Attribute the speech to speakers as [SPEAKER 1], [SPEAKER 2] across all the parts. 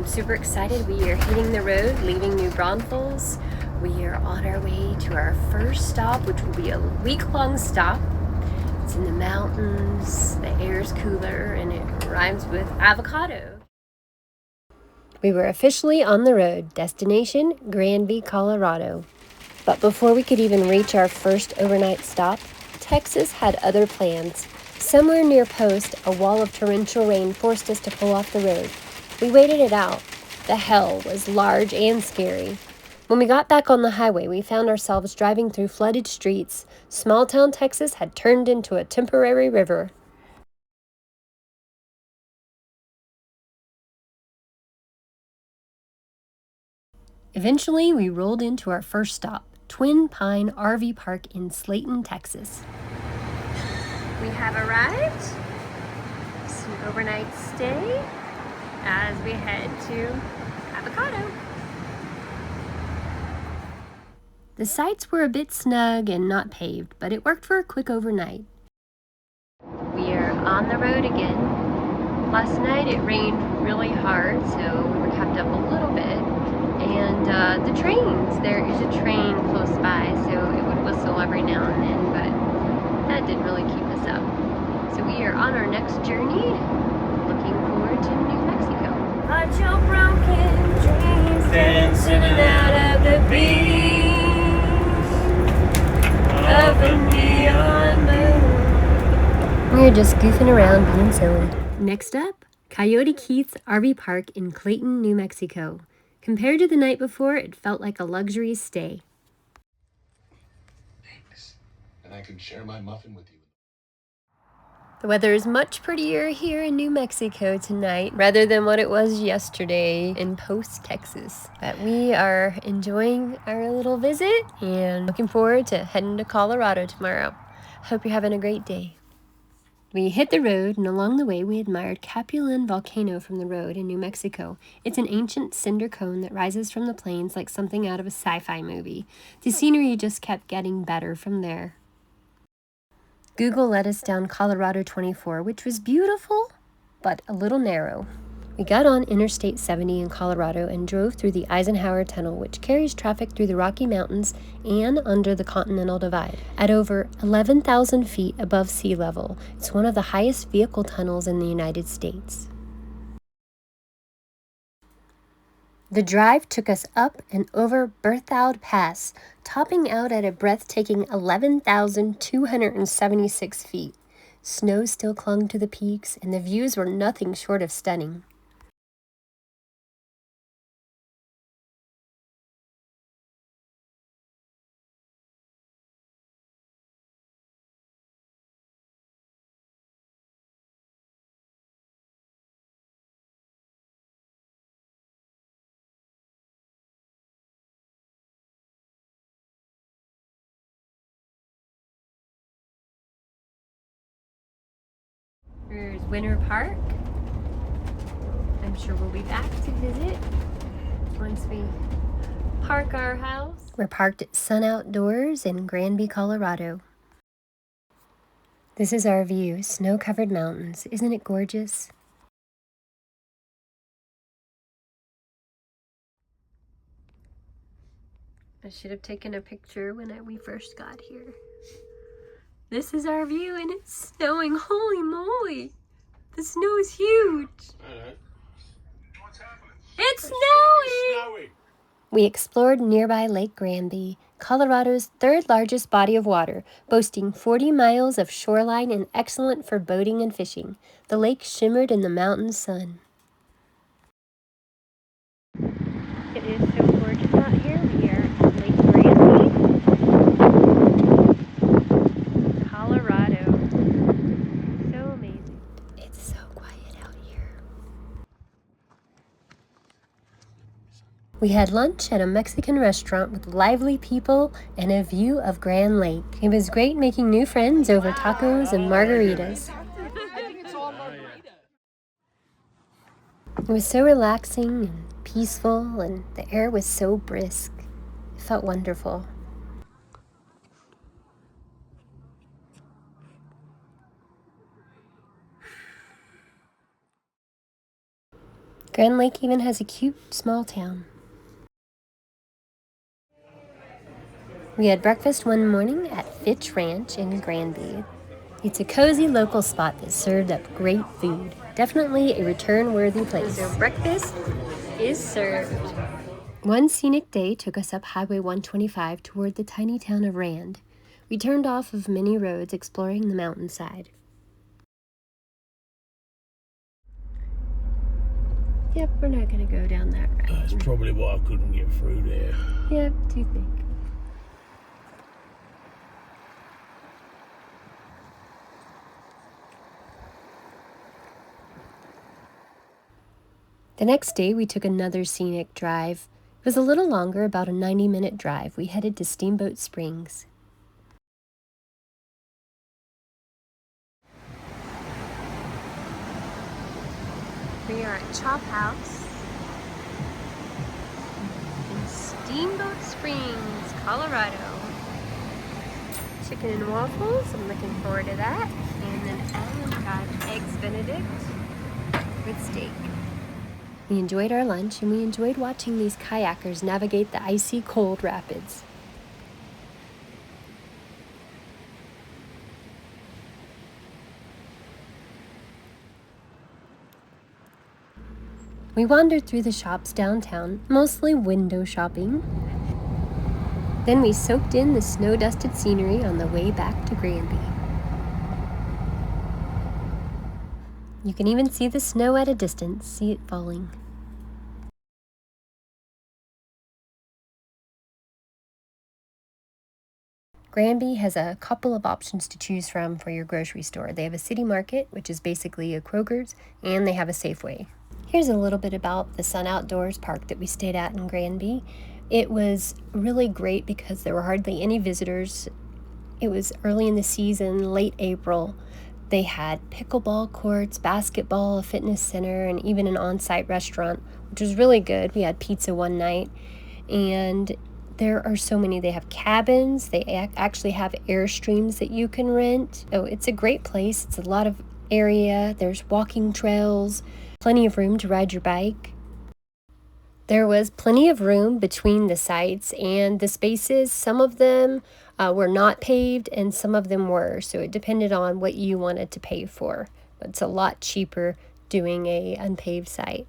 [SPEAKER 1] super excited. We are hitting the road, leaving New Braunfels. We are on our way to our first stop, which will be a week-long stop. It's in the mountains, the air is cooler, and it rhymes with avocado. We were officially on the road, destination Granby, Colorado. But before we could even reach our first overnight stop, Texas had other plans. Somewhere near Post, a wall of torrential rain forced us to pull off the road. We waited it out. The hell was large and scary. When we got back on the highway, we found ourselves driving through flooded streets. Small-town Texas had turned into a temporary river. Eventually, we rolled into our first stop, Twin Pine RV Park in Slaton, Texas. We have arrived. It's an overnight stay as we head to Avocado. The sites were a bit snug and not paved, but it worked for a quick overnight. We are on the road again. Last night it rained really hard, so we were kept up a little bit. And the trains, there is a train close by, so it would whistle every now and then, but that didn't really keep us up. So we are on our next journey, looking forward to New Mexico. Watch your broken dreams dancing out of the beach of a neon moon. We're just goofing around being silly. Next up, Coyote Keith's RV Park in Clayton, New Mexico. Compared to the night before, it felt like a luxury stay.
[SPEAKER 2] Thanks. And I can share my muffin with you.
[SPEAKER 1] The weather is much prettier here in New Mexico tonight rather than what it was yesterday in Post, Texas. But we are enjoying our little visit and looking forward to heading to Colorado tomorrow. Hope you're having a great day. We hit the road, and along the way we admired Capulin Volcano from the road in New Mexico. It's an ancient cinder cone that rises from the plains like something out of a sci-fi movie. The scenery just kept getting better from there. Google led us down Colorado 24, which was beautiful, but a little narrow. We got on Interstate 70 in Colorado and drove through the Eisenhower Tunnel, which carries traffic through the Rocky Mountains and under the Continental Divide. At over 11,000 feet above sea level, it's one of the highest vehicle tunnels in the United States. The drive took us up and over Berthoud Pass, topping out at a breathtaking 11,276 feet. Snow still clung to the peaks, and the views were nothing short of stunning. Here's Winter Park. I'm sure we'll be back to visit once we park our house. We're parked at Sun Outdoors in Granby, Colorado. This is our view, snow-covered mountains. Isn't it gorgeous? I should have taken a picture when we first got here. This is our view, and it's snowing. Holy moly! The snow is huge.
[SPEAKER 2] What's happening?
[SPEAKER 1] It's snowing! We explored nearby Lake Granby, Colorado's third largest body of water, boasting 40 miles of shoreline and excellent for boating and fishing. The lake shimmered in the mountain sun. It is so gorgeous out here. We are at Lake Granby, Colorado. So amazing. It's so quiet out here. We had lunch at a Mexican restaurant with lively people and a view of Grand Lake. It was great making new friends over tacos and margaritas. It was so relaxing and peaceful, and the air was so brisk. It felt wonderful. Grand Lake even has a cute small town. We had breakfast one morning at Fitch Ranch in Granby. It's a cozy local spot that served up great food. Definitely a return-worthy place. So breakfast is served. One scenic day took us up Highway 125 toward the tiny town of Rand. We turned off of many roads exploring the mountainside. Yep, we're not going to go down that road.
[SPEAKER 3] That's probably why I couldn't get through there.
[SPEAKER 1] Yep, do you think? The next day, we took another scenic drive. It was a little longer, about a 90-minute drive. We headed to Steamboat Springs. We are at Chop House in Steamboat Springs, Colorado. Chicken and waffles, I'm looking forward to that. And then Alan got eggs Benedict with steak. We enjoyed our lunch and we enjoyed watching these kayakers navigate the icy cold rapids. We wandered through the shops downtown, mostly window shopping. Then we soaked in the snow-dusted scenery on the way back to Granby. You can even see the snow at a distance, see it falling. Granby has a couple of options to choose from for your grocery store. They have a city market, which is basically a Kroger's, and they have a Safeway. Here's a little bit about the Sun Outdoors Park that we stayed at in Granby. It was really great because there were hardly any visitors. It was early in the season, late April. They had pickleball courts, basketball, a fitness center, and even an on-site restaurant, which was really good. We had pizza one night, and there are so many. They have cabins. They actually have Airstreams that you can rent. Oh, it's a great place. It's a lot of area. There's walking trails, plenty of room to ride your bike. There was plenty of room between the sites and the spaces. Some of them were not paved and some of them were, so it depended on what you wanted to pay for. But it's a lot cheaper doing a unpaved site.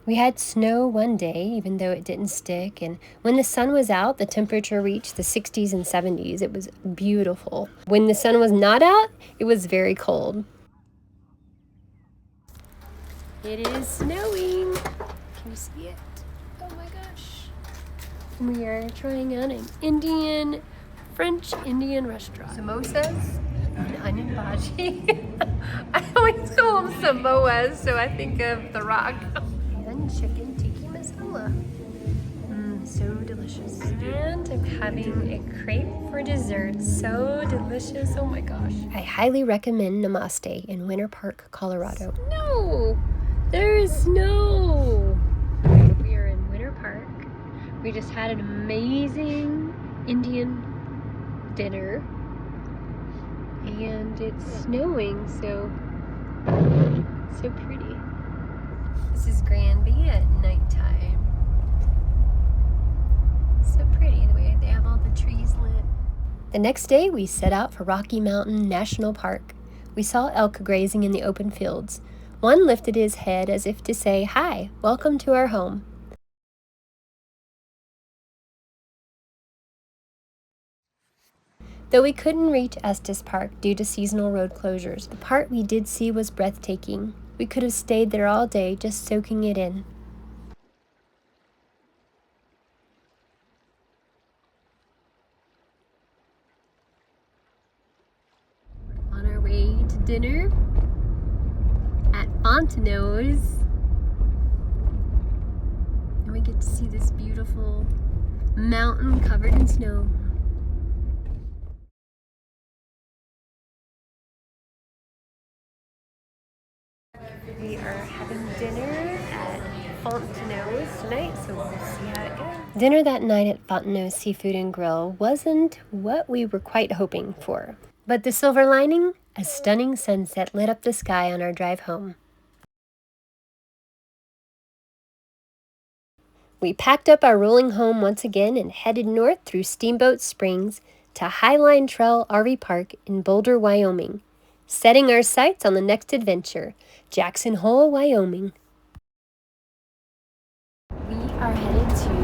[SPEAKER 1] We had snow one day, even though it didn't stick, and when the sun was out, the temperature reached the 60s and 70s. It was beautiful. When the sun was not out, it was very cold. It is snowing. Can you see it? Oh my gosh. We are trying out an French Indian restaurant. Samosas and onion bhaji. I always call them Samoas, so I think of The Rock. And chicken tikka masala. So delicious. And I'm having a crepe for dessert. So delicious. Oh my gosh. I highly recommend Namaste in Winter Park, Colorado. No! There is snow! We are in Winter Park. We just had an amazing Indian dinner. And it's snowing, so pretty. This is Granby at nighttime. So pretty the way they have all the trees lit. The next day we set out for Rocky Mountain National Park. We saw elk grazing in the open fields. One lifted his head as if to say, "Hi, welcome to our home." Though we couldn't reach Estes Park due to seasonal road closures, the part we did see was breathtaking. We could have stayed there all day just soaking it in. On our way to dinner at Fontenot's. And we get to see this beautiful mountain covered in snow. We are having dinner at Fontenot's tonight, so we'll see how it goes. Dinner that night at Fontenot's Seafood and Grill wasn't what we were quite hoping for. But the silver lining, a stunning sunset lit up the sky on our drive home. We packed up our rolling home once again and headed north through Steamboat Springs to Highline Trail RV Park in Boulder, Wyoming, setting our sights on the next adventure, Jackson Hole, Wyoming. We are headed to